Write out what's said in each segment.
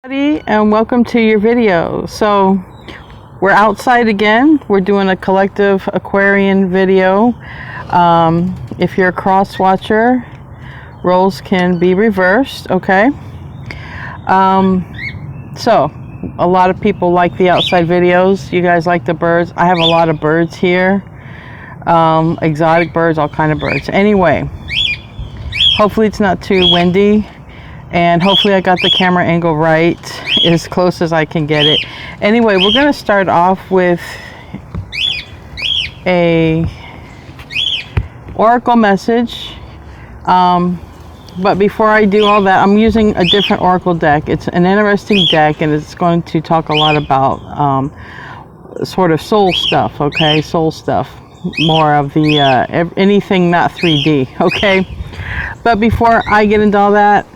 And welcome to your video. So we're outside again. We're doing a collective Aquarian video. If you're a cross watcher, roles can be reversed. Okay. So a lot of people like the outside videos. You guys like the birds. I have a lot of birds here, exotic birds, all kind of birds. Anyway, hopefully it's not too windy. And hopefully I got the camera angle right, as close as I can get it. Anyway, we're going to start off with a oracle message. But before I do all that, I'm using a different oracle deck. It's an interesting deck, and it's going to talk a lot about sort of soul stuff, okay? Soul stuff. More of the anything not 3D, okay? But before I get into all that,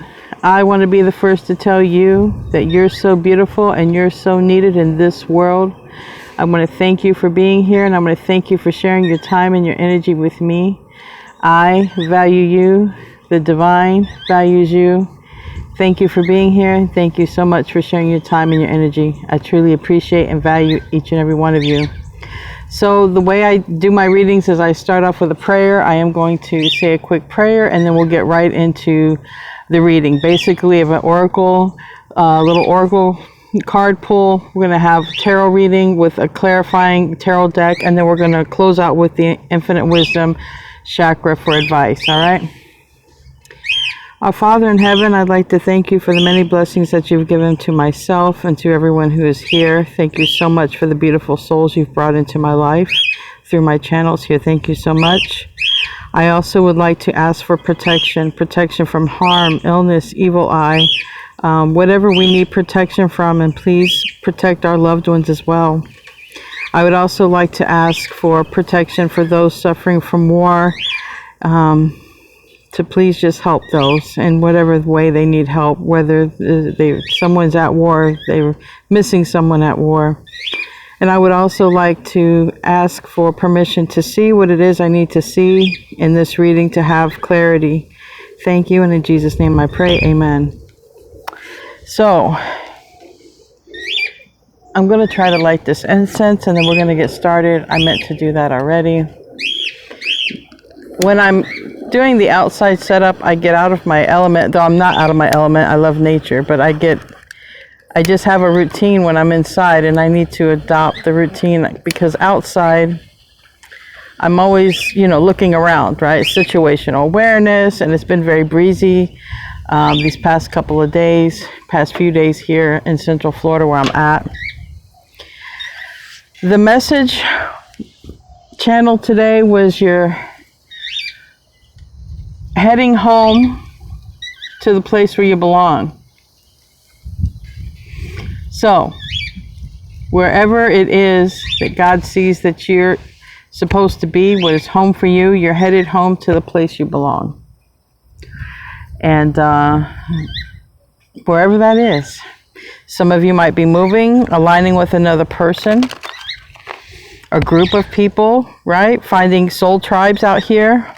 I want to be the first to tell you that you're so beautiful and you're so needed in this world. I want to thank you for being here, and I'm going to thank you for sharing your time and your energy with me. I value you. The divine values you. Thank you for being here. Thank you so much for sharing your time and your energy. I truly appreciate and value each and every one of you. So the way I do my readings is I start off with a prayer. I am going to say a quick prayer, and then we'll get right into the reading. Basically, of an oracle, little oracle card pull. We're going to have tarot reading with a clarifying tarot deck, and then we're going to close out with the infinite wisdom chakra for advice. All right. Our Father in heaven, I'd like to thank you for the many blessings that you've given to myself and to everyone who is here. Thank you so much for the beautiful souls you've brought into my life through my channels here. Thank you so much. I also would like to ask for protection from harm, illness, evil eye, whatever we need protection from, and please protect our loved ones as well. I would also like to ask for protection for those suffering from war, to please just help those in whatever way they need help, whether someone's at war, they're missing someone at war. And I would also like to ask for permission to see what it is I need to see in this reading to have clarity. Thank you, and in Jesus' name I pray, amen. So, I'm going to try to light this incense, and then we're going to get started. I meant to do that already. When I'm doing the outside setup, I get out of my element, though I'm not out of my element. I love nature, but I just have a routine when I'm inside, and I need to adopt the routine because outside I'm always, looking around, right? Situational awareness, and it's been very breezy these past few days here in Central Florida where I'm at. The message channel today was you're heading home to the place where you belong. So, wherever it is that God sees that you're supposed to be, what is home for you, you're headed home to the place you belong. And wherever that is. Some of you might be moving, aligning with another person, a group of people, right? Finding soul tribes out here.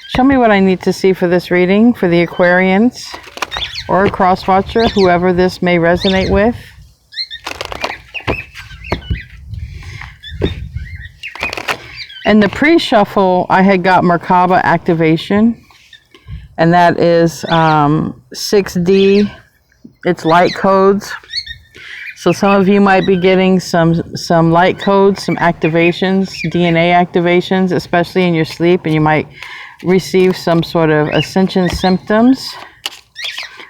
Show me what I need to see for this reading, for the Aquarians, or a cross watcher, whoever this may resonate with. In the pre-shuffle, I had got Merkaba activation, and that is 6D. It's light codes. So some of you might be getting some light codes, some activations, DNA activations, especially in your sleep, and you might receive some sort of ascension symptoms.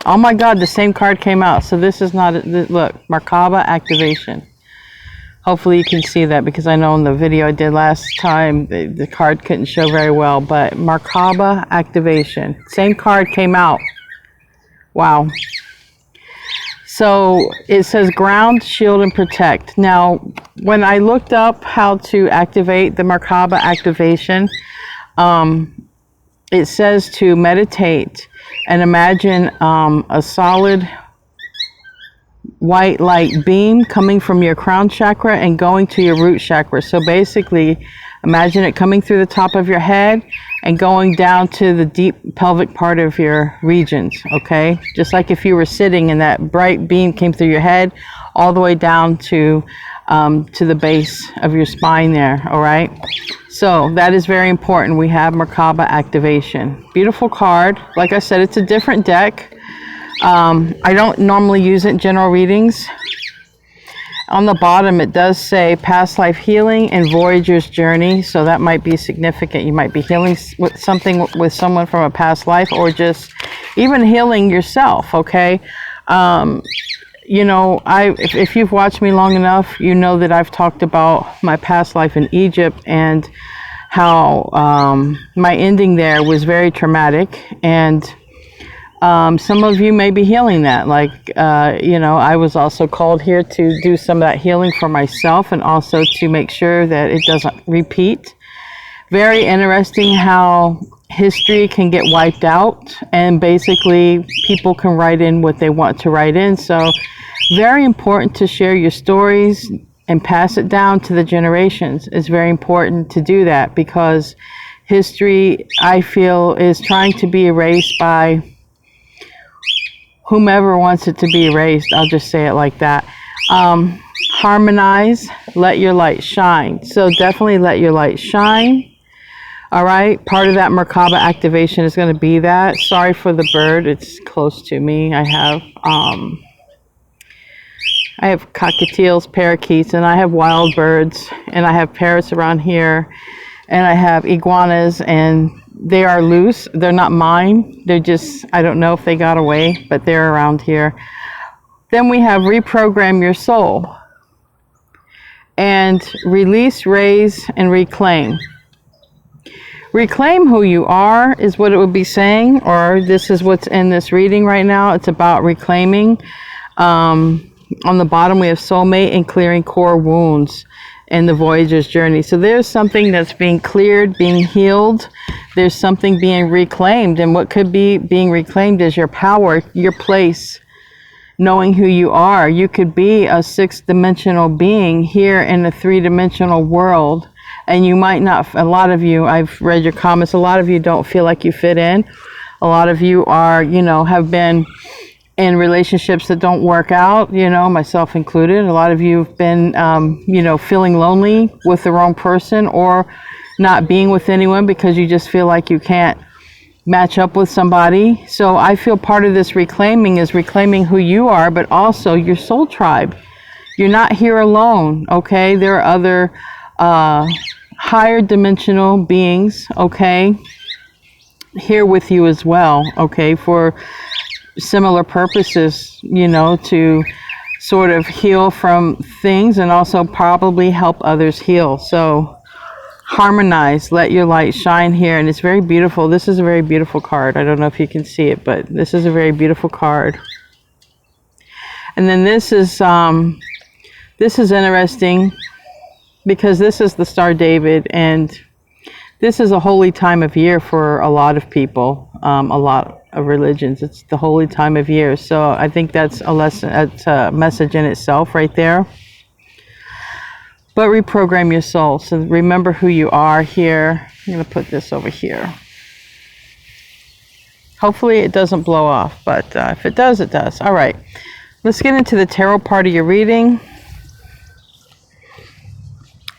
Oh my God, the same card came out. So this is not, look, Merkaba activation. Hopefully you can see that, because I know in the video I did last time, the card couldn't show very well, but Merkaba activation. Same card came out. Wow. So it says ground, shield, and protect. Now, when I looked up how to activate the Merkaba activation, it says to meditate and imagine a solid white light beam coming from your crown chakra and going to your root chakra. So basically, Imagine it coming through the top of your head and going down to the deep pelvic part of your regions, okay? Just like if you were sitting and that bright beam came through your head all the way down to the base of your spine there, all right? So that is very important. We have Merkaba activation. Beautiful card. Like I said, it's a different deck. I don't normally use it in general readings. On the bottom, it does say past life healing and Voyager's journey. So that might be significant. You might be healing with something with someone from a past life, or just even healing yourself, okay? You know, if you've watched me long enough, you know that I've talked about my past life in Egypt and how my ending there was very traumatic. And some of you may be healing that. Like, you know, I was also called here to do some of that healing for myself, and also to make sure that it doesn't repeat. Very interesting how history can get wiped out, and basically people can write in what they want to write in. So very important to share your stories and pass it down to the generations. It's very important to do that, because history, I feel, is trying to be erased by whomever wants it to be erased. I'll just say it like that. Harmonize, let your light shine. So definitely let your light shine. All right, part of that Merkaba activation is going to be that. Sorry for the bird, it's close to me. I have cockatiels, parakeets, and I have wild birds, and I have parrots around here, and I have iguanas, and they are loose. They're not mine. They're just, I don't know if they got away, but they're around here. Then we have reprogram your soul, and release, raise, and reclaim. Reclaim who you are is what it would be saying, or this is what's in this reading right now. It's about reclaiming. On the bottom, we have soulmate and clearing core wounds in the Voyager's journey. So there's something that's being cleared, being healed. There's something being reclaimed. And what could be being reclaimed is your power, your place, knowing who you are. You could be a 6-dimensional being here in a 3-dimensional world. And you might not, a lot of you, I've read your comments, a lot of you don't feel like you fit in. A lot of you are, you know, have been in relationships that don't work out, you know, myself included. A lot of you have been, you know, feeling lonely with the wrong person, or not being with anyone because you just feel like you can't match up with somebody. So I feel part of this reclaiming is reclaiming who you are, but also your soul tribe. You're not here alone, okay? There are other higher dimensional beings, okay, here with you as well, okay, for similar purposes, you know, to sort of heal from things and also probably help others heal. So harmonize, let your light shine here. And it's very beautiful. This is a very beautiful card. I don't know if you can see it, but this is a very beautiful card. And then this is interesting, because this is the Star David, and this is a holy time of year for a lot of people, a lot of religions. It's the holy time of year. So I think that's a lesson, that's a message in itself right there. But reprogram your soul. So remember who you are here. I'm going to put this over here. Hopefully it doesn't blow off, but if it does, it does. All right. Let's get into the tarot part of your reading.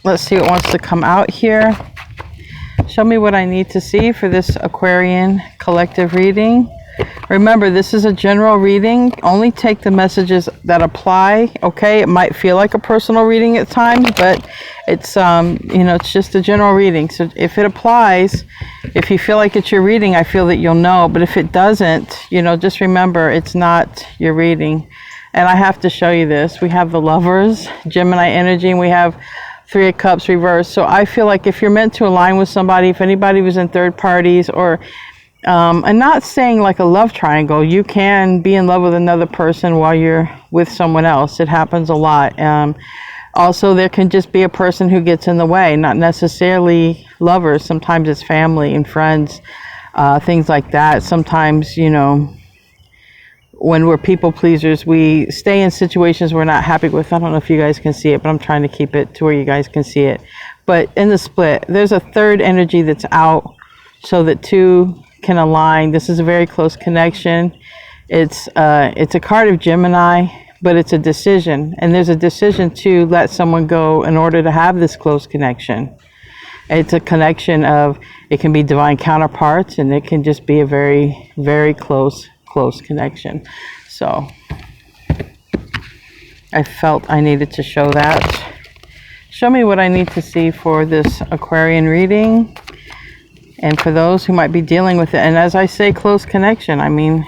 Let's see what wants to come out here. Show me what I need to see for this Aquarian collective reading. Remember, this is a general reading. Only take the messages that apply, okay? It might feel like a personal reading at times, but it's, you know, it's just a general reading. So if it applies, if you feel like it's your reading, I feel that you'll know. But if it doesn't, you know, just remember, it's not your reading. And I have to show you this. We have the Lovers, Gemini energy, and we have 3 of Cups reversed. So I feel like if you're meant to align with somebody, if anybody was in third parties, or I'm not saying like a love triangle, you can be in love with another person while you're with someone else. It happens a lot. Also, there can just be a person who gets in the way, not necessarily lovers. Sometimes it's family and friends, things like that. Sometimes, you know, when we're people pleasers, we stay in situations we're not happy with. I don't know if you guys can see it, but I'm trying to keep it to where you guys can see it. but in the split, there's a third energy that's out so that two can align. This is a very close connection. It's a card of Gemini, but it's a decision, and there's a decision to let someone go in order to have this close connection. It's a connection of, it can be divine counterparts, and it can just be a very, very close connection. So I felt I needed to show that. Show me what I need to see for this Aquarian reading, and for those who might be dealing with it. And as I say, close connection, I mean,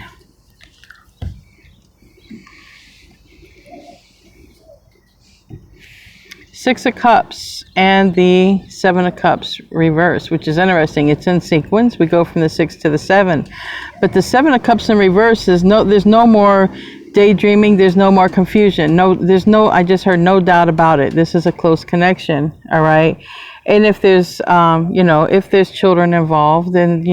Six of Cups and the Seven of Cups reverse, which is interesting. It's in sequence. We go from the 6 to the 7. But the Seven of Cups in reverse is there's no more daydreaming. There's no more confusion. I just heard no doubt about it. This is a close connection. All right. And if there's, if there's children involved, then,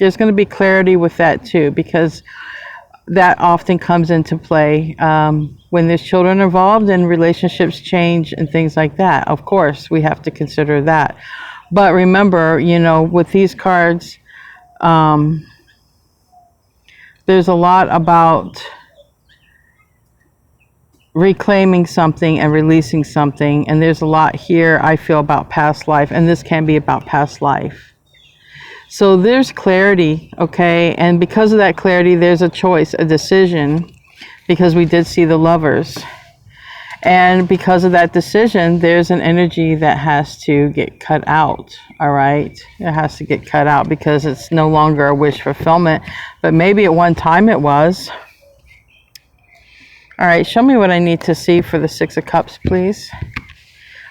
there's going to be clarity with that too, because that often comes into play when there's children involved and relationships change and things like that. Of course, we have to consider that. But remember, with these cards, there's a lot about reclaiming something and releasing something. And there's a lot here, I feel, about past life. And this can be about past life. So there's clarity, okay? And because of that clarity, there's a choice, a decision, because we did see the Lovers. And because of that decision, there's an energy that has to get cut out, all right? It has to get cut out because it's no longer a wish fulfillment, but maybe at one time it was. All right, show me what I need to see for the Six of Cups, please.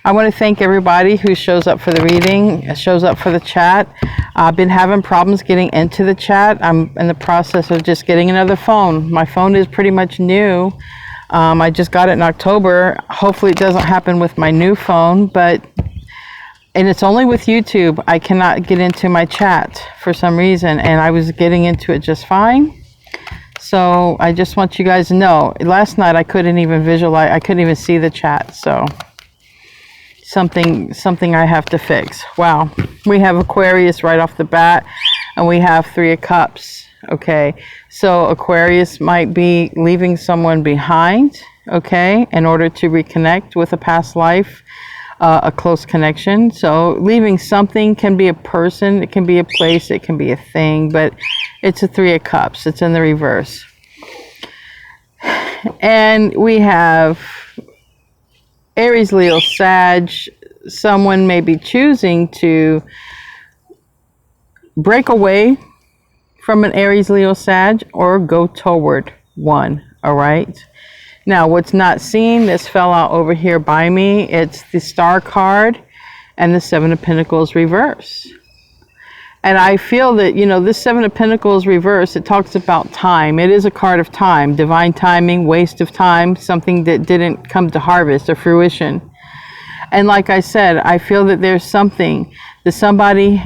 I want to thank everybody who shows up for the reading, shows up for the chat. I've been having problems getting into the chat. I'm in the process of just getting another phone. My phone is pretty much new. I just got it in October. Hopefully it doesn't happen with my new phone, and it's only with YouTube. I cannot get into my chat for some reason, and I was getting into it just fine. So I just want you guys to know, last night I couldn't even visualize, I couldn't even see the chat, so something I have to fix. Wow. We have Aquarius right off the bat, and we have Three of Cups. Okay. So Aquarius might be leaving someone behind, okay, in order to reconnect with a past life, a close connection. So leaving something can be a person, it can be a place, it can be a thing, but it's a Three of Cups. It's in the reverse. And we have Aries, Leo, Sag. Someone may be choosing to break away from an Aries, Leo, Sag, or go toward one. All right. Now, what's not seen, this fell out over here by me. It's the Star card and the Seven of Pentacles reverse. And I feel that, this Seven of Pentacles reverse, it talks about time. It is a card of time, divine timing, waste of time, something that didn't come to harvest or fruition. And like I said, I feel that there's something that somebody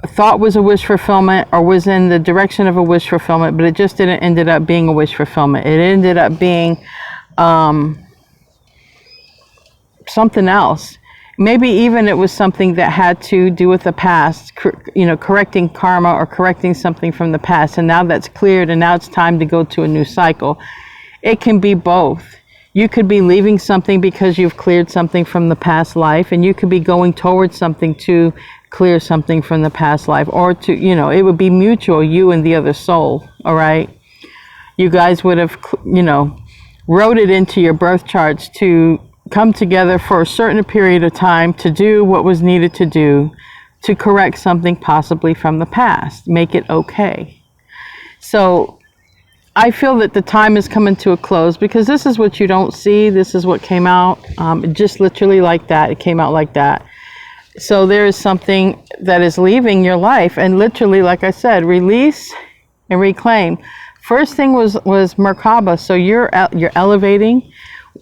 thought was a wish fulfillment or was in the direction of a wish fulfillment, but it just didn't ended up being a wish fulfillment. It ended up being something else. Maybe even it was something that had to do with the past, correcting karma or correcting something from the past. And now that's cleared, and now it's time to go to a new cycle. It can be both. You could be leaving something because you've cleared something from the past life, and you could be going towards something to clear something from the past life, or to, it would be mutual, you and the other soul, all right? You guys would have, wrote it into your birth charts to come together for a certain period of time to do what was needed to do to correct something possibly from the past, make it okay. So I feel that the time is coming to a close, because this is what you don't see. This is what came out, just literally like that. It came out like that. So there is something that is leaving your life, and literally, like I said, release and reclaim. First thing was Merkaba. So you're elevating.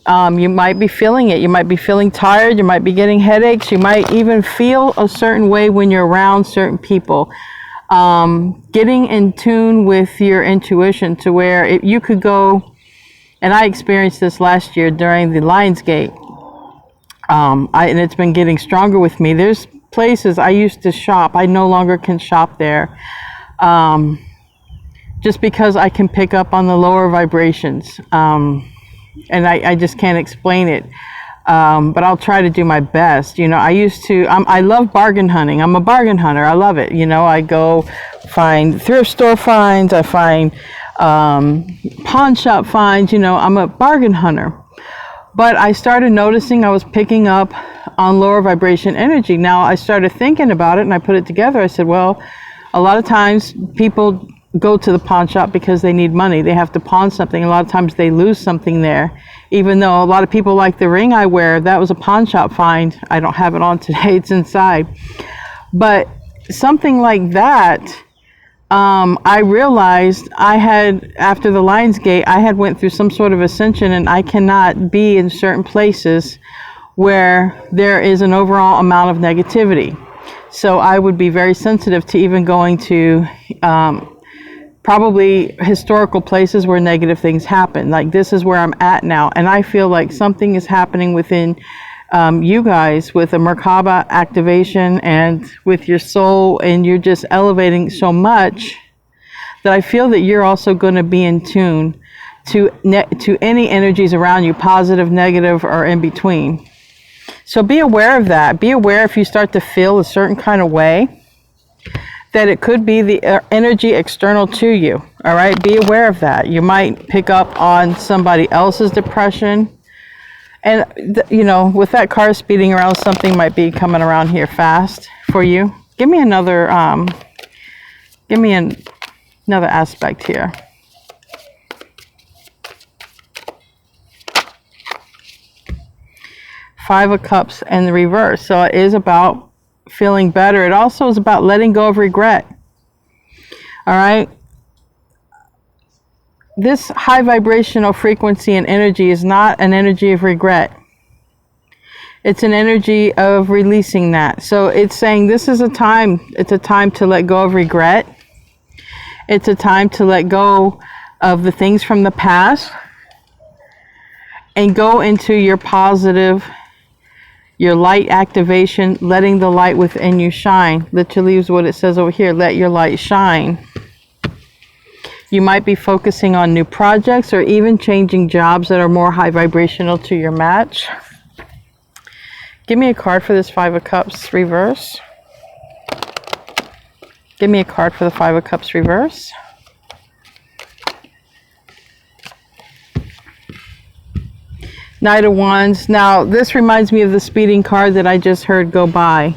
You might be feeling it. You might be feeling tired. You might be getting headaches. You might even feel a certain way when you're around certain people. Getting in tune with your intuition to where you could go, and I experienced this last year during the Lionsgate. And it's been getting stronger with me. There's places I used to shop, I no longer can shop there, just because I can pick up on the lower vibrations, and I just can't explain it. But I'll try to do my best. You know, I love bargain hunting. I'm a bargain hunter. I love it. You know, I go find thrift store finds. I find pawn shop finds. You know, I'm a bargain hunter. But I started noticing I was picking up on lower vibration energy. Now I started thinking about it and I put it together. I said, well, a lot of times people go to the pawn shop because they need money. They have to pawn something. A lot of times they lose something there. Even though a lot of people like the ring I wear, that was a pawn shop find. I don't have it on today, it's inside. But something like that, I realized after the Lion's Gate, I had went through some sort of ascension, and I cannot be in certain places where there is an overall amount of negativity. So I would be very sensitive to even going to probably historical places where negative things happen. Like this is where I'm at now, and I feel like something is happening within you guys with a Merkaba activation and with your soul, and you're just elevating so much that I feel that you're also going to be in tune to any energies around you, positive, negative, or in between. So be aware of that. Be aware if you start to feel a certain kind of way, that it could be the energy external to you. All right, be aware of that. You might pick up on somebody else's depression, and you know, with that car speeding around, something might be coming around here fast for you. Give me another aspect here. Five of Cups in the reverse. So it is about feeling better. It also is about letting go of regret. All right. This high vibrational frequency and energy is not an energy of regret. It's an energy of releasing that. So it's saying this is it's a time to let go of regret. It's a time to let go of the things from the past and go into your positive, your light activation, letting the light within you shine. Literally is what it says over here, let your light shine. You might be focusing on new projects or even changing jobs that are more high vibrational to your match. Give me a card for this Five of Cups reverse. Give me a card for the Five of Cups reverse. Knight of Wands. Now, this reminds me of the speeding card that I just heard go by.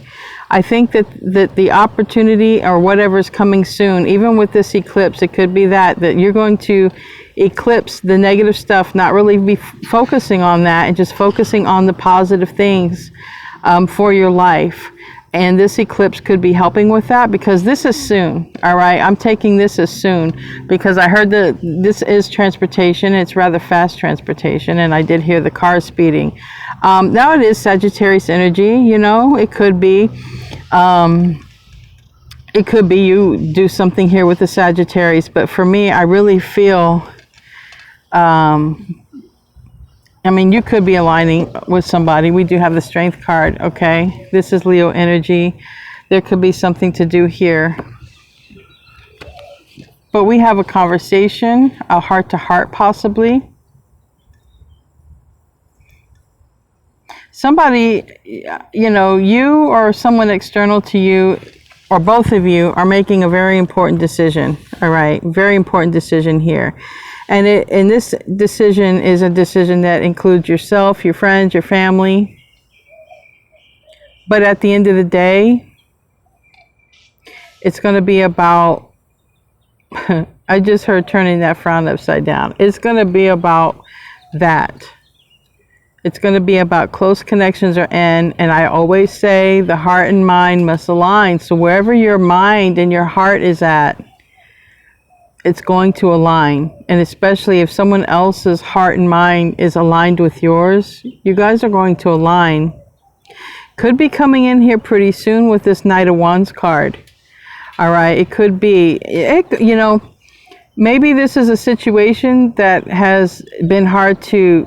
I think that the opportunity or whatever is coming soon, even with this eclipse, it could be that you're going to eclipse the negative stuff, not really be focusing on that and just focusing on the positive things for your life. And this eclipse could be helping with that, because this is soon. All right, I'm taking this as soon because I heard that this is transportation. It's rather fast transportation, and I did hear the car speeding. Now it is Sagittarius energy. You know, it could be you do something here with the Sagittarius, but for me, I really feel I mean, you could be aligning with somebody. We do have the Strength card, okay? This is Leo energy. There could be something to do here. But we have a conversation, a heart-to-heart possibly. Somebody, you know, you or someone external to you, or both of you, are making a very important decision, all right? Very important decision here. And this decision is a decision that includes yourself, your friends, your family. But at the end of the day, it's going to be about, I just heard turning that frown upside down. It's going to be about that. It's going to be about close connections are in. And I always say the heart and mind must align. So wherever your mind and your heart is at, it's going to align. And especially if someone else's heart and mind is aligned with yours, you guys are going to align. Could be coming in here pretty soon with this Knight of Wands card. All right, it could be, you know, maybe this is a situation that has been hard to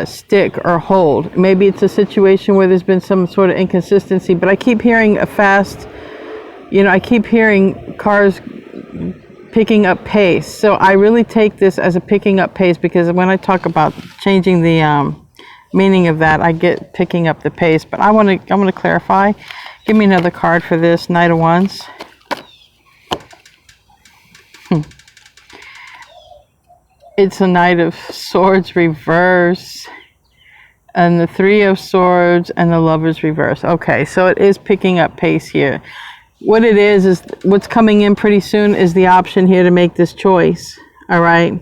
stick or hold. Maybe it's a situation where there's been some sort of inconsistency, but I keep hearing a fast, I keep hearing cars picking up pace. So I really take this as a picking up pace, because when I talk about changing the meaning of that, I get picking up the pace. But I want to clarify. Give me another card for this. Knight of Wands. It's a Knight of Swords reverse, and the Three of Swords, and the Lovers reverse. Okay, so it is picking up pace here. What it is what's coming in pretty soon is the option here to make this choice. All right.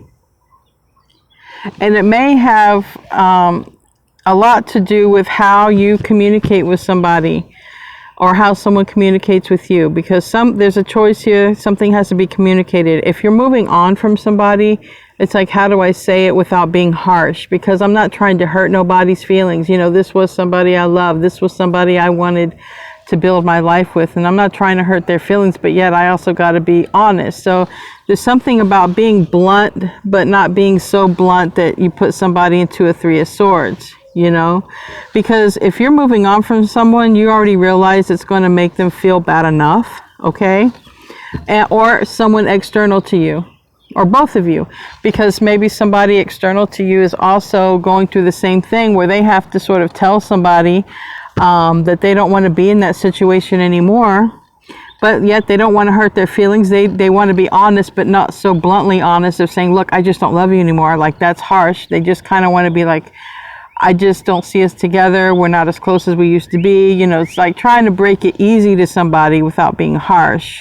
And it may have a lot to do with how you communicate with somebody, or how someone communicates with you, because there's a choice here. Something has to be communicated. If you're moving on from somebody, it's like, how do I say it without being harsh? Because I'm not trying to hurt nobody's feelings. This was somebody I loved. This was somebody I wanted to build my life with, and I'm not trying to hurt their feelings, but yet I also got to be honest. So there's something about being blunt, but not being so blunt that you put somebody into a Three of Swords, because if you're moving on from someone, you already realize it's going to make them feel bad enough, okay? Or someone external to you, or both of you, because maybe somebody external to you is also going through the same thing, where they have to sort of tell somebody that they don't want to be in that situation anymore, but yet they don't want to hurt their feelings. They want to be honest, but not so bluntly honest of saying, look, I just don't love you anymore. Like, that's harsh. They just kind of want to be like, I just don't see us together. We're not as close as we used to be. It's like trying to break it easy to somebody without being harsh.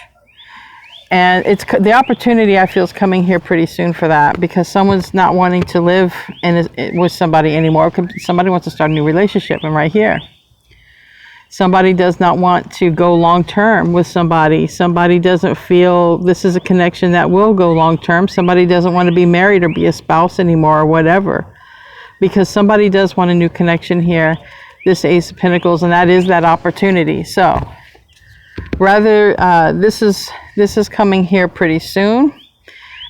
And it's the opportunity, I feel, is coming here pretty soon for that, because someone's not wanting to live with somebody anymore. Somebody wants to start a new relationship, and right here. Somebody does not want to go long term with somebody. Somebody doesn't feel this is a connection that will go long term. Somebody doesn't want to be married or be a spouse anymore, or whatever. Because somebody does want a new connection here, this Ace of Pentacles, and that is that opportunity. So rather, this is coming here pretty soon,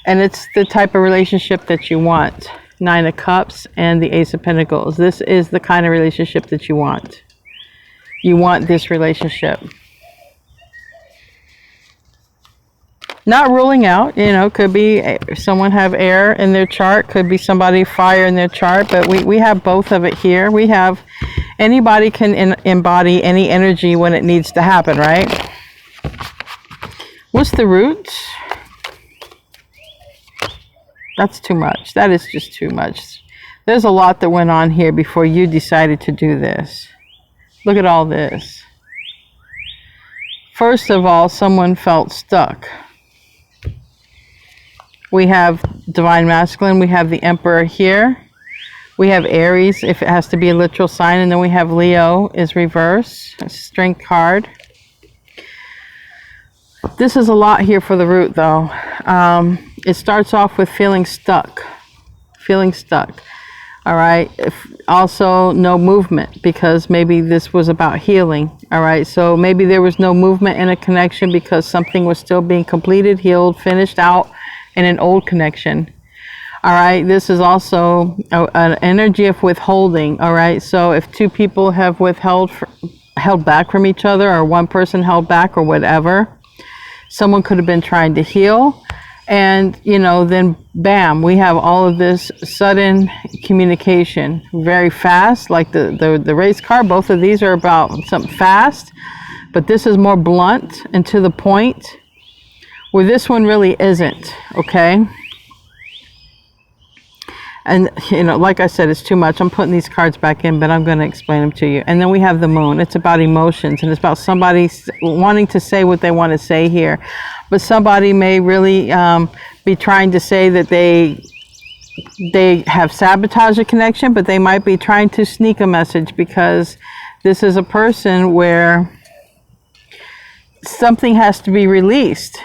and it's the type of relationship that you want. Nine of Cups and the Ace of Pentacles. This is the kind of relationship that you want. You want this relationship. Not ruling out, could be someone have air in their chart, could be somebody fire in their chart, but we have both of it here. We have anybody can embody any energy when it needs to happen, right? What's the root? That's too much. That is just too much. There's a lot that went on here before you decided to do this. Look at all this. First of all, someone felt stuck. We have Divine Masculine. We have the Emperor here. We have Aries, if it has to be a literal sign. And then we have Leo is reverse. Strength card. This is a lot here for the root, though. It starts off with feeling stuck. Feeling stuck. All right. Also, no movement, because maybe this was about healing. All right. So maybe there was no movement in a connection because something was still being completed, healed, finished out in an old connection. All right. This is also an energy of withholding. All right. So if two people have held back from each other, or one person held back, or whatever, someone could have been trying to heal. And, then bam, we have all of this sudden communication, very fast, like the race car. Both of these are about something fast, but this is more blunt and to the point, where this one really isn't, okay? And, like I said, it's too much. I'm putting these cards back in, but I'm going to explain them to you. And then we have the Moon. It's about emotions, and it's about somebody wanting to say what they want to say here. But somebody may really be trying to say that they have sabotaged a connection, but they might be trying to sneak a message, because this is a person where something has to be released.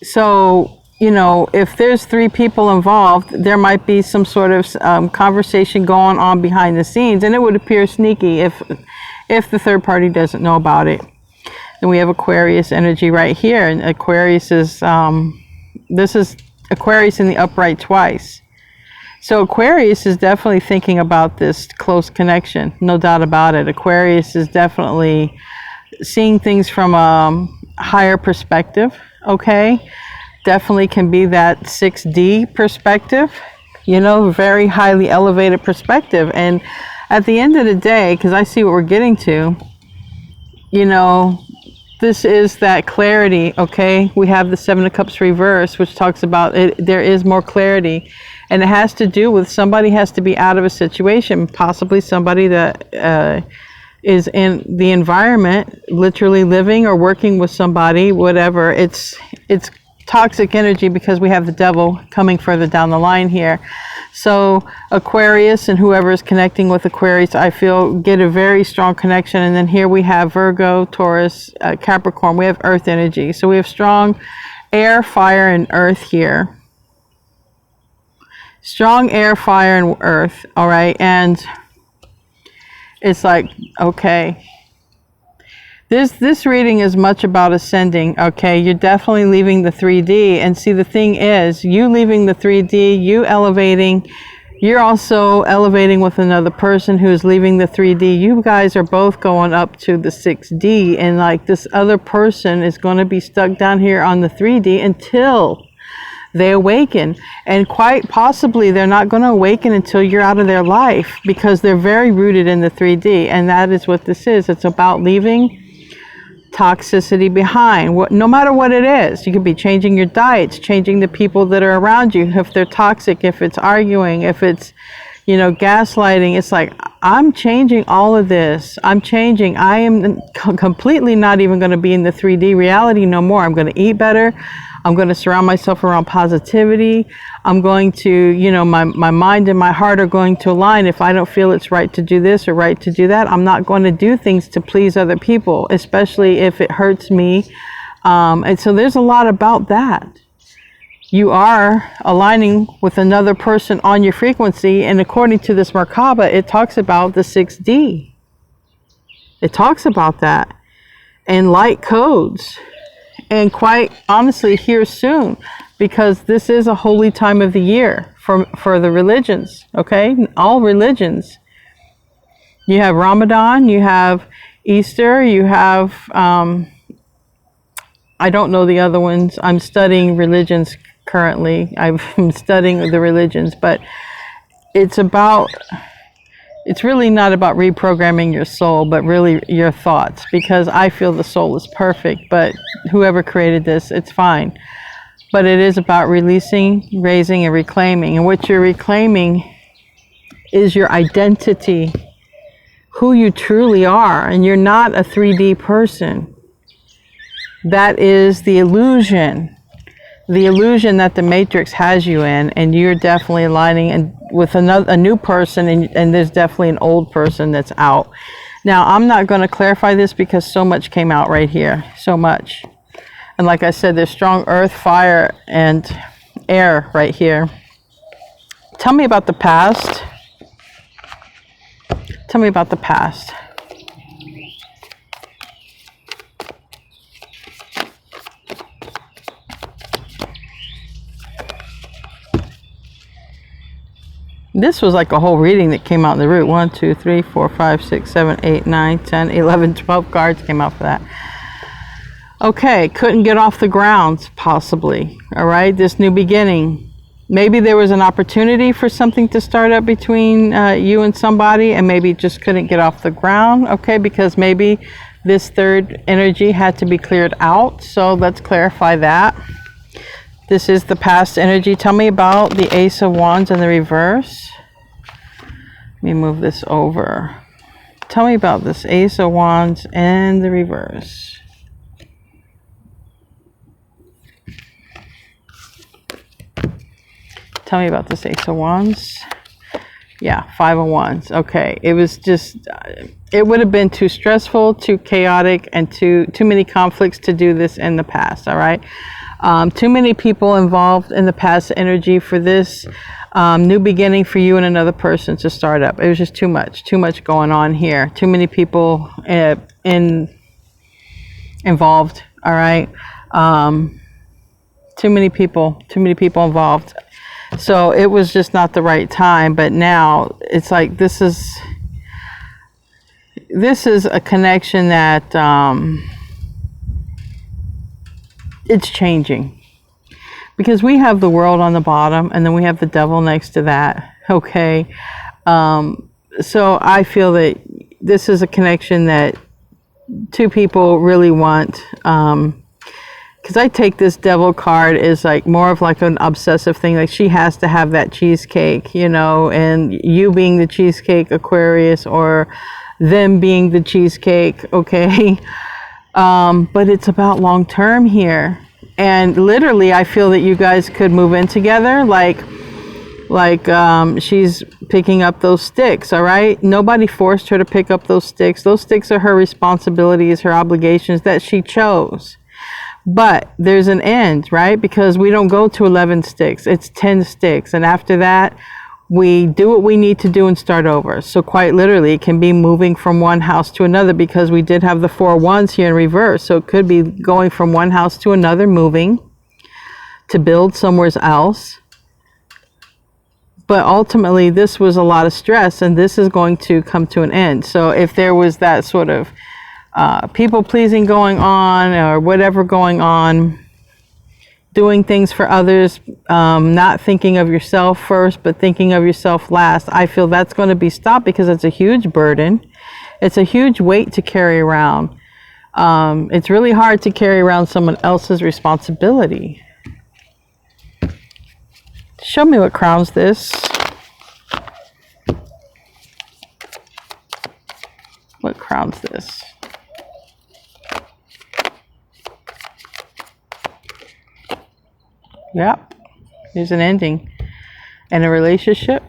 So, if there's three people involved, there might be some sort of conversation going on behind the scenes, and it would appear sneaky if the third party doesn't know about it. Then we have Aquarius energy right here, and Aquarius is this is Aquarius in the upright twice. So Aquarius is definitely thinking about this close connection, no doubt about it. Aquarius is definitely seeing things from a higher perspective, okay? Definitely can be that 6D perspective, you know, very highly elevated perspective. And at the end of the day, because I see what we're getting to, you know, this is that clarity, okay? We have the Seven of Cups reverse, which talks about it. There is more clarity, and it has to do with somebody has to be out of a situation, possibly somebody that is in the environment, literally living or working with somebody, whatever. It's toxic energy because we have the devil coming further down the line here. So Aquarius and whoever is connecting with Aquarius, I feel, get a very strong connection. And then here we have Virgo, Taurus, Capricorn. We have earth energy. So we have strong air, fire, and earth here. Strong air, fire, and earth. All right. And it's like, okay, this reading is much about ascending. Okay, you're definitely leaving the 3D. And see, the thing is, you leaving the 3D, you elevating, you're also elevating with another person who's leaving the 3D. You guys are both going up to the 6D, and like this other person is going to be stuck down here on the 3D until they awaken. And quite possibly they're not going to awaken until you're out of their life, because they're very rooted in the 3D. And that is what this is. It's about leaving toxicity behind, no matter what it is. You could be changing your diets, changing the people that are around you, if they're toxic, if it's arguing, if it's, you know, gaslighting. It's like, I'm changing all of this. I'm changing. I am completely not even going to be in the 3D reality no more. I'm going to eat better. I'm going to surround myself around positivity. I'm going to, you know, my mind and my heart are going to align. If I don't feel it's right to do this or right to do that, I'm not going to do things to please other people, especially if it hurts me. And so there's a lot about that. You are aligning with another person on your frequency. And according to this Merkaba, it talks about the 6D. It talks about that. And light codes. And quite honestly, here soon, because this is a holy time of the year for the religions, okay? All religions. You have Ramadan, you have Easter, you have, I don't know the other ones. I'm studying religions currently. I'm studying the religions, but it's really not about reprogramming your soul, but really your thoughts, because I feel the soul is perfect, but whoever created this, it's fine. But it is about releasing, raising, and reclaiming. And what you're reclaiming is your identity, who you truly are. And you're not a 3D person. That is the illusion that the Matrix has you in, and you're definitely aligning with a new person, and there's definitely an old person that's out. Now, I'm not going to clarify this because so much came out right here, so much. And like I said, there's strong earth, fire, and air right here. Tell me about the past. Tell me about the past. This was like a whole reading that came out in the root. 1, 2, 3, 4, 5, 6, 7, 8, 9, 10, 11, 12 cards came out for that. Okay, couldn't get off the ground, possibly. All right, this new beginning. Maybe there was an opportunity for something to start up between you and somebody, and maybe just couldn't get off the ground. Okay, because maybe this third energy had to be cleared out. So let's clarify that. This is the past energy. Tell me about the Ace of Wands in the reverse. Let me move this over. Tell me about this Ace of Wands in the reverse. Tell me about this Ace of Wands. Yeah, 5 of Wands. Okay, it was just, it would have been too stressful, too chaotic, and too many conflicts to do this in the past, all right? Too many people involved in the past energy for this new beginning for you and another person to start up. It was just too much going on here. Too many people involved, all right? Too many people involved. So it was just not the right time. But now it's like this is a connection that it's changing, because we have the world on the bottom and then we have the devil next to that. Okay. So I feel that this is a connection that two people really want, because I take this devil card as like more of like an obsessive thing. Like she has to have that cheesecake, you know, and you being the cheesecake, Aquarius, or them being the cheesecake. Okay. But it's about long term here. And literally I feel that you guys could move in together. Like she's picking up those sticks, all right? Nobody forced her to pick up those sticks. Those sticks are her responsibilities, her obligations that she chose. But there's an end, right? Because we don't go to 11 sticks. It's 10 sticks. And after that, we do what we need to do and start over. So quite literally, it can be moving from one house to another, because we did have the 4 wands here in reverse. So it could be going from one house to another, moving to build somewhere else. But ultimately, this was a lot of stress, and this is going to come to an end. So if there was that sort of people-pleasing going on, or whatever going on, doing things for others, not thinking of yourself first, but thinking of yourself last, I feel that's going to be stopped, because it's a huge burden. It's a huge weight to carry around. It's really hard to carry around someone else's responsibility. Show me what crowns this. What crowns this? Yep. There's an ending. And a relationship.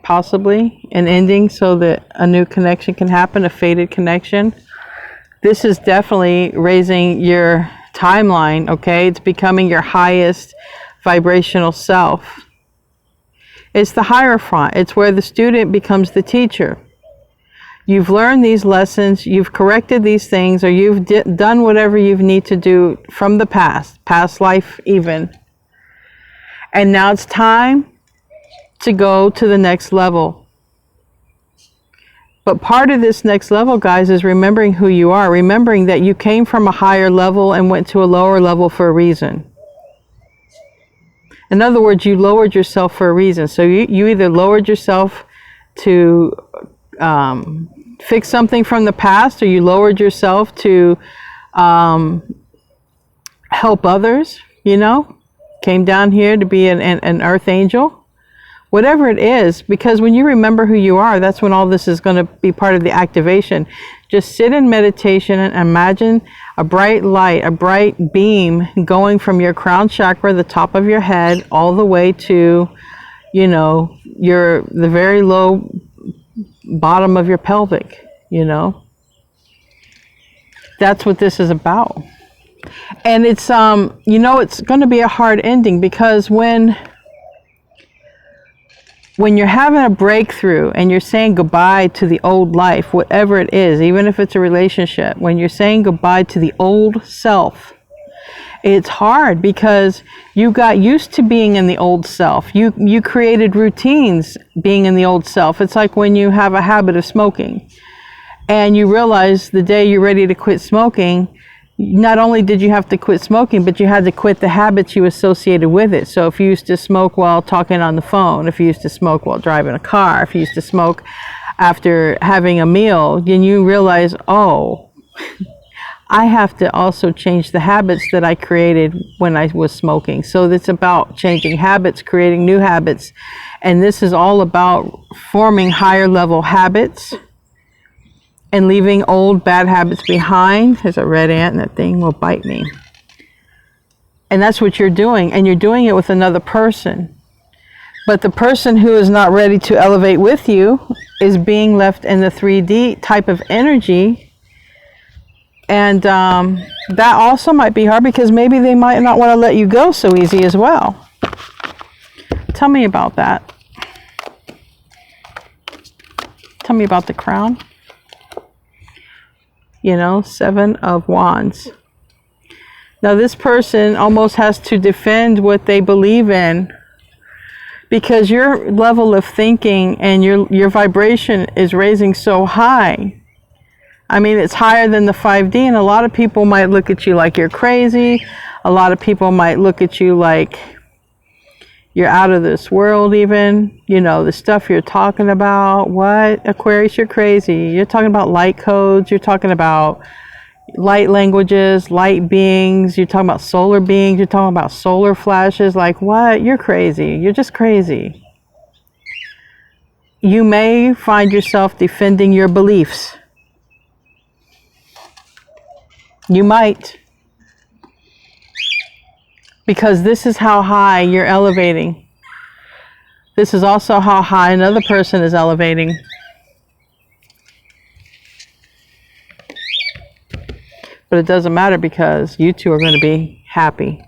Possibly an ending so that a new connection can happen, a fated connection. This is definitely raising your timeline, okay? It's becoming your highest vibrational self. It's the Hierophant. It's where the student becomes the teacher. You've learned these lessons, you've corrected these things, or you've done whatever you need to do from the past life even. And now it's time to go to the next level. But part of this next level, guys, is remembering who you are, remembering that you came from a higher level and went to a lower level for a reason. In other words, you lowered yourself for a reason. So you either lowered yourself to fix something from the past, or you lowered yourself to help others, you know, came down here to be an earth angel. Whatever it is, because when you remember who you are, that's when all this is going to be part of the activation. Just sit in meditation and imagine a bright light, a bright beam going from your crown chakra, the top of your head, all the way to, you know, the very low bottom of your pelvic, you know. That's what this is about. And it's, you know, it's going to be a hard ending, because when you're having a breakthrough and you're saying goodbye to the old life, whatever it is, even if it's a relationship, when you're saying goodbye to the old self, it's hard, because you got used to being in the old self. You created routines being in the old self. It's like when you have a habit of smoking and you realize the day you're ready to quit smoking, not only did you have to quit smoking, but you had to quit the habits you associated with it. So if you used to smoke while talking on the phone, if you used to smoke while driving a car, if you used to smoke after having a meal, then you realize, oh, I have to also change the habits that I created when I was smoking. So it's about changing habits, creating new habits. And this is all about forming higher level habits and leaving old bad habits behind. There's a red ant, and that thing will bite me. And that's what you're doing. And you're doing it with another person. But the person who is not ready to elevate with you is being left in the 3D type of energy. And that also might be hard, because maybe they might not want to let you go so easy as well. Tell me about that. Tell me about the crown. You know, 7 of Wands. Now this person almost has to defend what they believe in. because your level of thinking and your vibration is raising so high. I mean, it's higher than the 5D, and a lot of people might look at you like you're crazy. A lot of people might look at you like you're out of this world even. You know, the stuff you're talking about. What? Aquarius, you're crazy. You're talking about light codes. You're talking about light languages, light beings. You're talking about solar beings. You're talking about solar flashes. Like, what? You're crazy. You're just crazy. You may find yourself defending your beliefs. You might. Because this is how high you're elevating. This is also how high another person is elevating. But it doesn't matter because you two are going to be happy.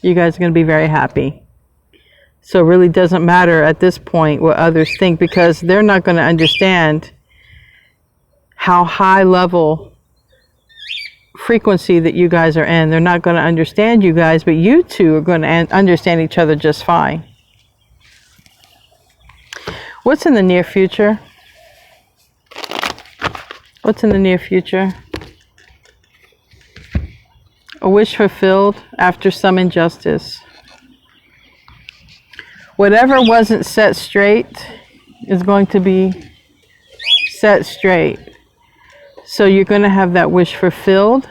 You guys are going to be very happy. So it really doesn't matter at this point what others think, because they're not going to understand how high level frequency that you guys are in. They're not going to understand you guys, but you two are going to understand each other just fine. What's in the near future? What's in the near future? A wish fulfilled after some injustice. Whatever wasn't set straight is going to be set straight. So you're going to have that wish fulfilled.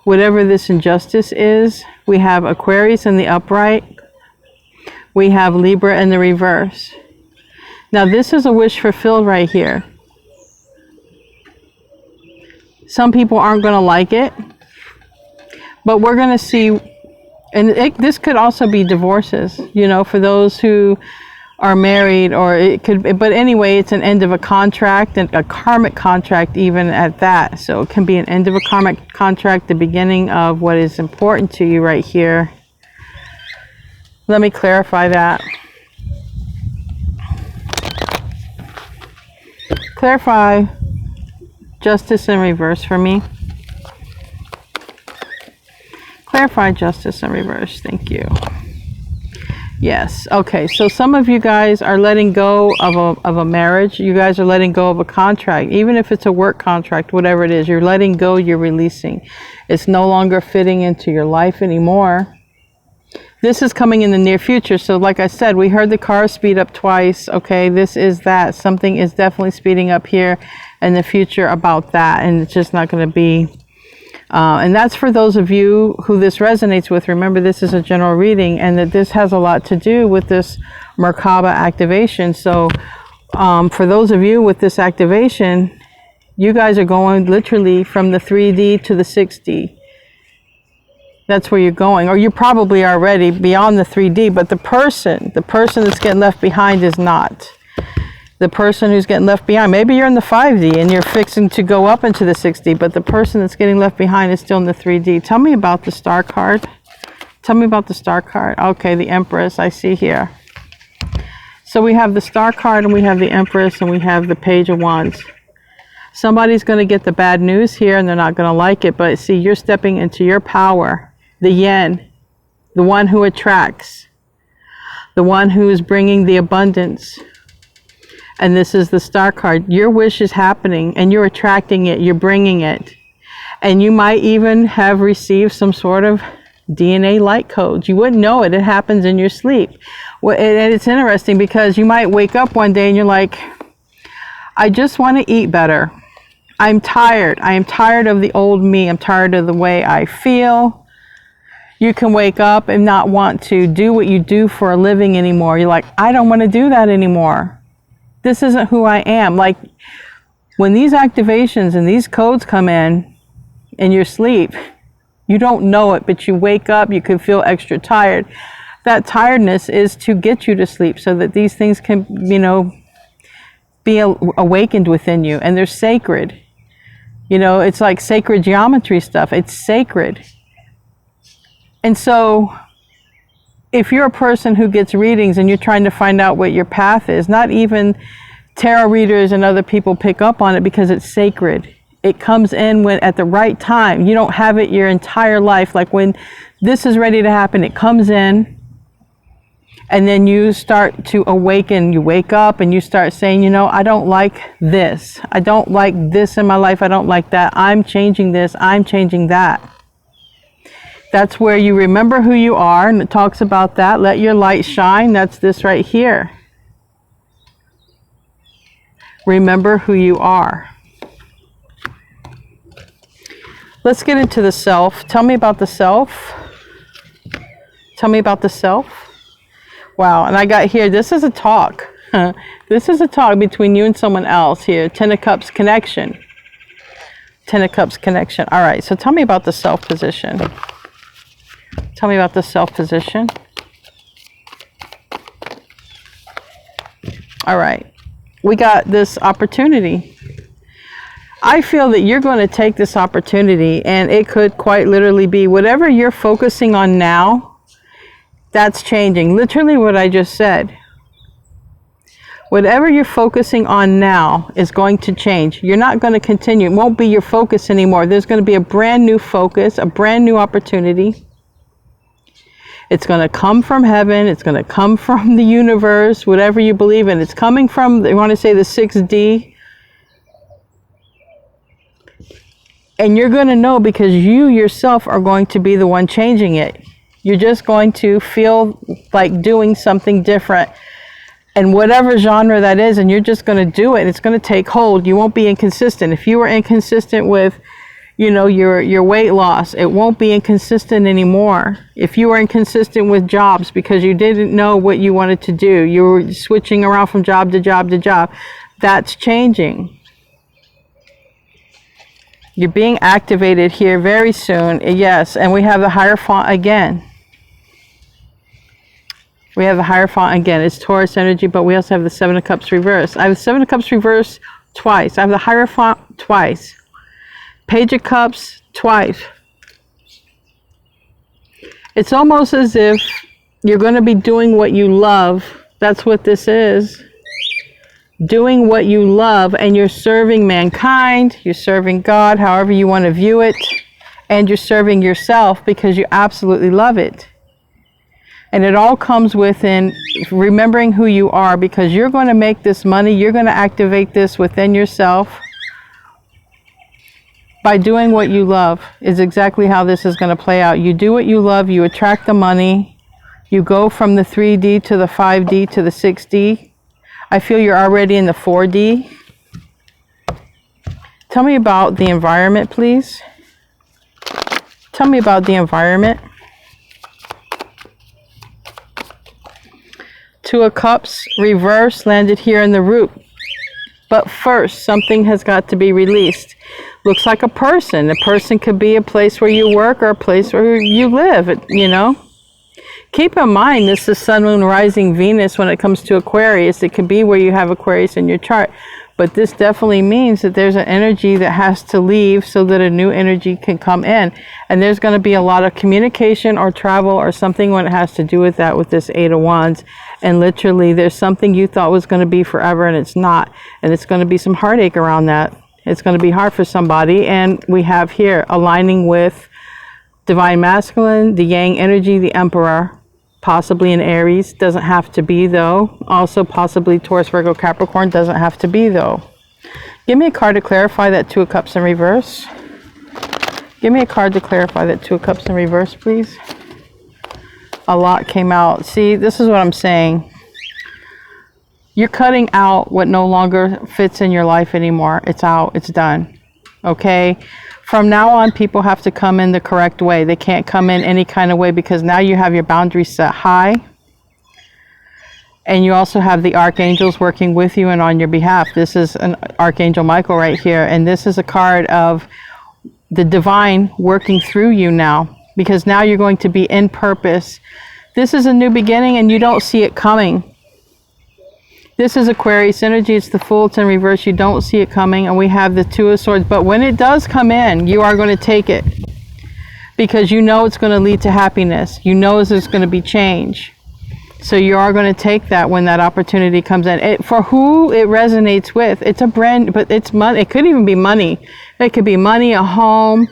Whatever this injustice is, we have Aquarius in the upright. We have Libra in the reverse. Now this is a wish fulfilled right here. Some people aren't going to like it, but we're going to see, and this could also be divorces, you know, for those who are married, or it could, but anyway, it's an end of a contract, and a karmic contract even at that. So it can be an end of a karmic contract, the beginning of what is important to you right here. Let me clarify that. Clarify justice in reverse for me. Clarify justice in reverse. Thank you. Yes. Okay. So some of you guys are letting go of a marriage. You guys are letting go of a contract. Even if it's a work contract, whatever it is, you're letting go, you're releasing. It's no longer fitting into your life anymore. This is coming in the near future. So like I said, we heard the car speed up twice. Okay. This is that. Something is definitely speeding up here in the future about that. And it's just not going to be. And that's for those of you who this resonates with. Remember, this is a general reading, and that this has a lot to do with this Merkaba activation. So for those of you with this activation, you guys are going literally from the 3D to the 6D. That's where you're going, or you probably are already beyond the 3D, but the person that's getting left behind is not. The person who's getting left behind, maybe you're in the 5D and you're fixing to go up into the 6D, but the person that's getting left behind is still in the 3D. Tell me about the star card. Tell me about the star card. Okay, the Empress, I see here. So we have the star card, and we have the Empress, and we have the Page of Wands. Somebody's going to get the bad news here, and they're not going to like it, but see, you're stepping into your power, the yen, the one who attracts, the one who is bringing the abundance. And this is the star card. Your wish is happening, and you're attracting it. You're bringing it. And you might even have received some sort of DNA light codes. You wouldn't know it. It happens in your sleep. Well, and it's interesting because you might wake up one day and you're like, I just want to eat better. I'm tired. I am tired of the old me. I'm tired of the way I feel. You can wake up and not want to do what you do for a living anymore. You're like, I don't want to do that anymore. This isn't who I am. Like when these activations and these codes come in your sleep, you don't know it, but you wake up, you can feel extra tired. That tiredness is to get you to sleep so that these things can, you know, be awakened within you, and they're sacred. You know, it's like sacred geometry stuff. It's sacred. And so if you're a person who gets readings and you're trying to find out what your path is, not even tarot readers and other people pick up on it because it's sacred. It comes in when at the right time. You don't have it your entire life. Like when this is ready to happen, it comes in And then you start to awaken. You wake up and you start saying, you know, I don't like this. I don't like this in my life. I don't like that. I'm changing this. I'm changing that. That's where you remember who you are. And it talks about that. Let your light shine. That's this right here. Remember who you are. Let's get into the self. Tell me about the self. Tell me about the self. Wow, and I got here, this is a talk. This is a talk between you and someone else here. Ten of Cups connection. Ten of Cups connection. All right, so tell me about the self position. Tell me about the self position. All right, we got this opportunity. I feel that you're going to take this opportunity, and it could quite literally be whatever you're focusing on now. That's changing. Literally what I just said. Whatever you're focusing on now is going to change. You're not going to continue. It won't be your focus anymore. There's going to be a brand new focus, a brand new opportunity. It's going to come from heaven. It's going to come from the universe, whatever you believe in. It's coming from, they want to say, the 6D. And you're going to know because you yourself are going to be the one changing it. You're just going to feel like doing something different, and whatever genre that is, and you're just going to do it. It's going to take hold. You won't be inconsistent. If you were inconsistent with, you know, your weight loss, it won't be inconsistent anymore. If you were inconsistent with jobs because you didn't know what you wanted to do, you were switching around from job to job to job, that's changing. You're being activated here very soon. Yes, and we have the Hierophant again. We have the Hierophant again. It's Taurus energy, but we also have the Seven of Cups reverse. I have the Seven of Cups reverse twice. I have the Hierophant twice. Page of Cups twice. It's almost as if you're going to be doing what you love. That's what this is. Doing what you love, and you're serving mankind. You're serving God, however you want to view it. And you're serving yourself because you absolutely love it. And it all comes within remembering who you are, because you're going to make this money. You're going to activate this within yourself by doing what you love is exactly how this is going to play out. You do what you love. You attract the money. You go from the 3D to the 5D to the 6D. I feel you're already in the 4D. Tell me about the environment, please. Tell me about the environment. Two of Cups reverse landed here in the root. But first, something has got to be released. Looks like a person. A person could be a place where you work or a place where you live, you know. Keep in mind, this is Sun, Moon, Rising, Venus when it comes to Aquarius. It could be where you have Aquarius in your chart. But this definitely means that there's an energy that has to leave so that a new energy can come in. And there's going to be a lot of communication or travel or something when it has to do with that, with this Eight of Wands. And literally, there's something you thought was going to be forever and it's not. And it's going to be some heartache around that. It's going to be hard for somebody. And we have here aligning with Divine Masculine, the Yang energy, the Emperor. Possibly in Aries, doesn't have to be though. Also possibly Taurus, Virgo, Capricorn, doesn't have to be though. Give me a card to clarify that Two of Cups in reverse. Give me a card to clarify that Two of Cups in reverse, please. A lot came out. See, this is what I'm saying. You're cutting out what no longer fits in your life anymore. It's out, it's done. Okay? From now on, people have to come in the correct way. They can't come in any kind of way because now you have your boundaries set high. And you also have the archangels working with you and on your behalf. This is an Archangel Michael right here. And this is a card of the divine working through you now. Because now you're going to be in purpose. This is a new beginning and you don't see it coming. This is Aquarius energy. It's the Fool. It's in reverse. You don't see it coming. And we have the Two of Swords. But when it does come in, you are going to take it. Because you know it's going to lead to happiness. You know there's going to be change. So you are going to take that when that opportunity comes in. For who it resonates with, it's a brand, but it's money. It could even be money. It could be money, a home.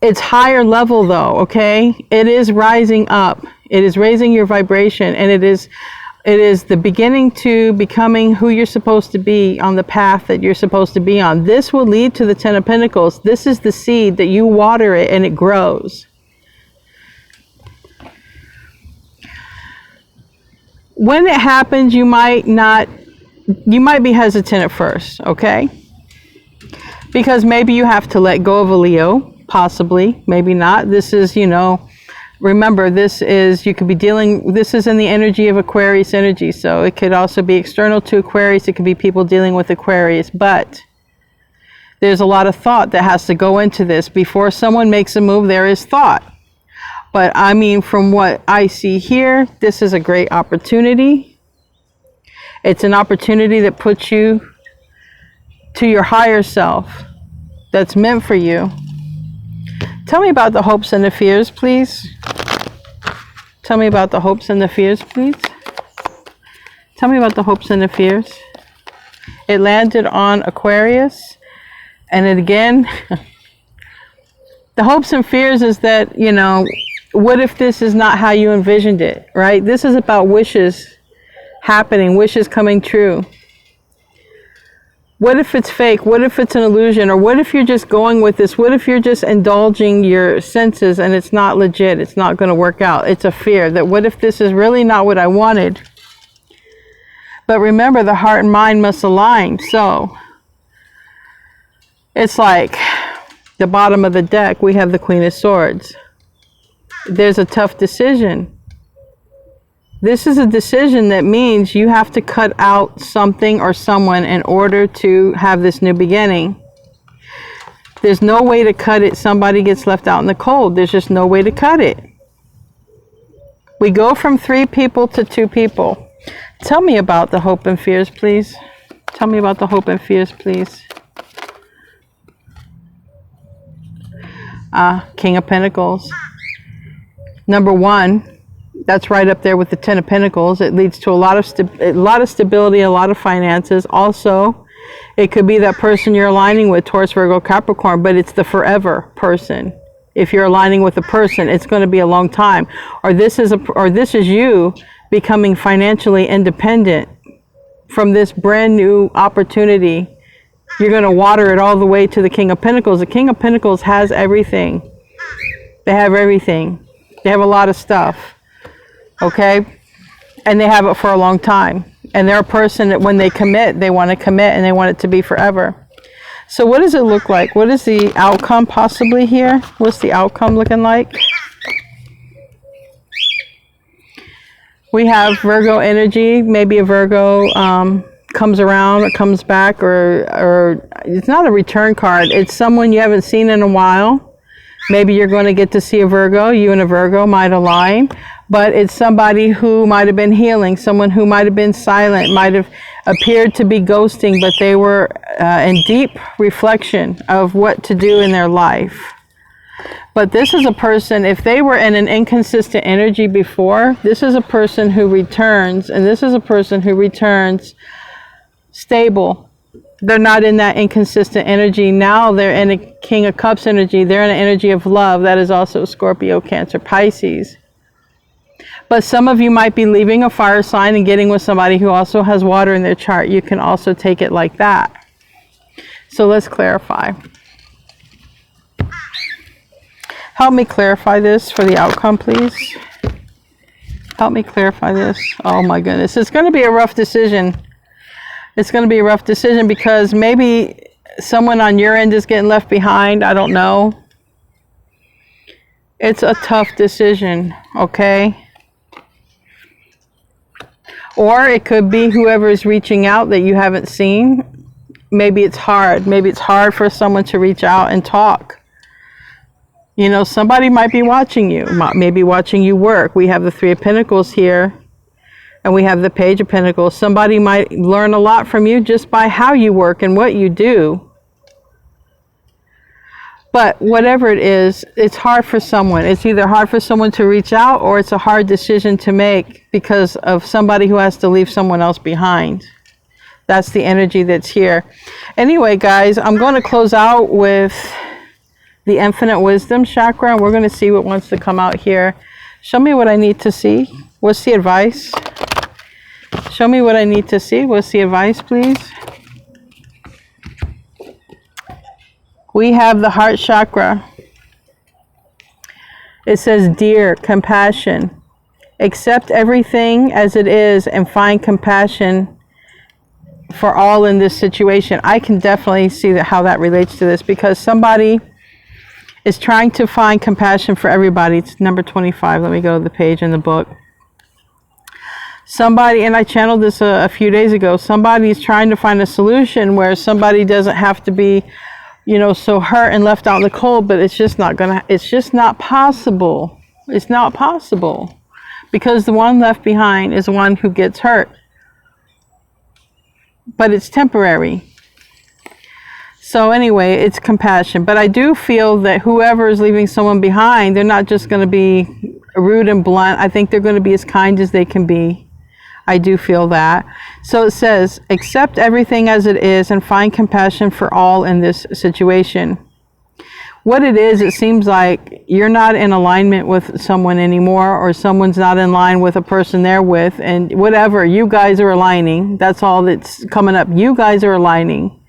It's higher level though, okay? It is rising up. It is raising your vibration, and it is the beginning to becoming who you're supposed to be on the path that you're supposed to be on. This will lead to the Ten of Pentacles. This is the seed that you water it and it grows. When it happens, you might be hesitant at first, okay? Because maybe you have to let go of a Leo, possibly, maybe not. This is, remember, this is in the energy of Aquarius energy, so it could also be external to Aquarius. It could be people dealing with Aquarius, but there's a lot of thought that has to go into this. Before someone makes a move, there is thought. But I mean, from what I see here, this is a great opportunity. It's an opportunity that puts you to your higher self that's meant for you. Tell me about the hopes and the fears, please. Tell me about the hopes and the fears, please. Tell me about the hopes and the fears. It landed on Aquarius. And it again, the hopes and fears is that, what if this is not how you envisioned it, right? This is about wishes happening, wishes coming true. What if it's fake? What if it's an illusion? Or what if you're just going with this? What if you're just indulging your senses and it's not legit? It's not going to work out. It's a fear that what if this is really not what I wanted? But remember, the heart and mind must align. So it's like the bottom of the deck, we have the Queen of Swords. There's a tough decision. This is a decision that means you have to cut out something or someone in order to have this new beginning. There's no way to cut it. Somebody gets left out in the cold. There's just no way to cut it. We go from 3 people to 2 people. Tell me about the hope and fears, please. Tell me about the hope and fears, please. King of Pentacles. Number 1, that's right up there with the Ten of Pentacles. It leads to a lot of stability, a lot of finances. Also, it could be that person you're aligning with, Taurus, Virgo, Capricorn, but it's the forever person. If you're aligning with a person, it's going to be a long time. Or this is you becoming financially independent from this brand new opportunity. You're going to water it all the way to the King of Pentacles. The King of Pentacles has everything. They have everything. They have a lot of stuff, okay? And they have it for a long time. And they're a person that when they commit, they want to commit and they want it to be forever. So what does it look like? What is the outcome possibly here? What's the outcome looking like? We have Virgo energy. Maybe a Virgo comes around or comes back, or it's not a return card. It's someone you haven't seen in a while. Maybe you're going to get to see a Virgo. You and a Virgo might align, but it's somebody who might have been healing, someone who might have been silent, might have appeared to be ghosting, but they were in deep reflection of what to do in their life. But this is a person, if they were in an inconsistent energy before, this is a person who returns, and this is a person who returns stable. They're not in that inconsistent energy. Now they're in a King of Cups energy. They're in an energy of love. That is also Scorpio, Cancer, Pisces. But some of you might be leaving a fire sign and getting with somebody who also has water in their chart. You can also take it like that. So let's clarify. Help me clarify this for the outcome, please. Help me clarify this. Oh my goodness. It's going to be a rough decision. It's going to be a rough decision because maybe someone on your end is getting left behind. I don't know. It's a tough decision, okay? Or it could be whoever is reaching out that you haven't seen. Maybe it's hard. Maybe it's hard for someone to reach out and talk. Somebody might be watching you, maybe watching you work. We have the 3 of Pentacles here. And we have the Page of Pentacles. Somebody might learn a lot from you just by how you work and what you do. But whatever it is, it's hard for someone. It's either hard for someone to reach out or it's a hard decision to make because of somebody who has to leave someone else behind. That's the energy that's here. Anyway, guys, I'm going to close out with the Infinite Wisdom chakra. And we're going to see what wants to come out here. Show me what I need to see. What's the advice? Show me what I need to see. What's the advice, please? We have the heart chakra. It says, dear, compassion. Accept everything as it is and find compassion for all in this situation. I can definitely see how that relates to this, because somebody is trying to find compassion for everybody. It's number 25. Let me go to the page in the book. Somebody, and I channeled this a few days ago, somebody's trying to find a solution where somebody doesn't have to be, you know, so hurt and left out in the cold, but it's just not possible. It's not possible, because the one left behind is the one who gets hurt. But it's temporary. So anyway, it's compassion. But I do feel that whoever is leaving someone behind, they're not just going to be rude and blunt. I think they're going to be as kind as they can be. I do feel that. So it says, accept everything as it is and find compassion for all in this situation. What it is, it seems like you're not in alignment with someone anymore, or someone's not in line with a person they're with, and whatever, you guys are aligning. That's all that's coming up. You guys are aligning.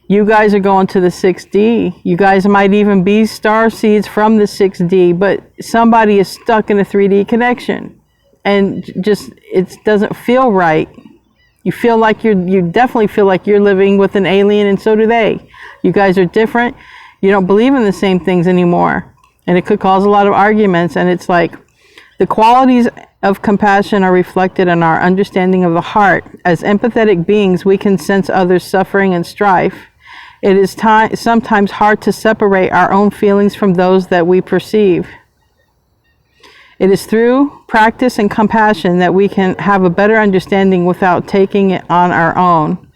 You guys are going to the 6D. You guys might even be star seeds from the 6D, but somebody is stuck in a 3D connection. And just, it doesn't feel right. You feel like you definitely feel like you're living with an alien, and so do they. You guys are different. You don't believe in the same things anymore. And it could cause a lot of arguments. And it's like, the qualities of compassion are reflected in our understanding of the heart. As empathetic beings, we can sense others' suffering and strife. It is sometimes hard to separate our own feelings from those that we perceive. It is through practice and compassion that we can have a better understanding without taking it on our own.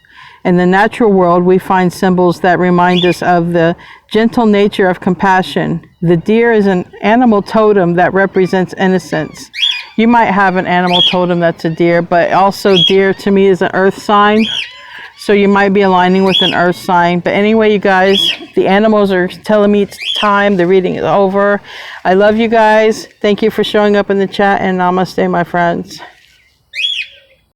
In the natural world, we find symbols that remind us of the gentle nature of compassion. The deer is an animal totem that represents innocence. You might have an animal totem that's a deer, but also deer to me is an earth sign. So you might be aligning with an earth sign. But anyway, you guys, the animals are telling me it's time. The reading is over. I love you guys. Thank you for showing up in the chat, and namaste, my friends.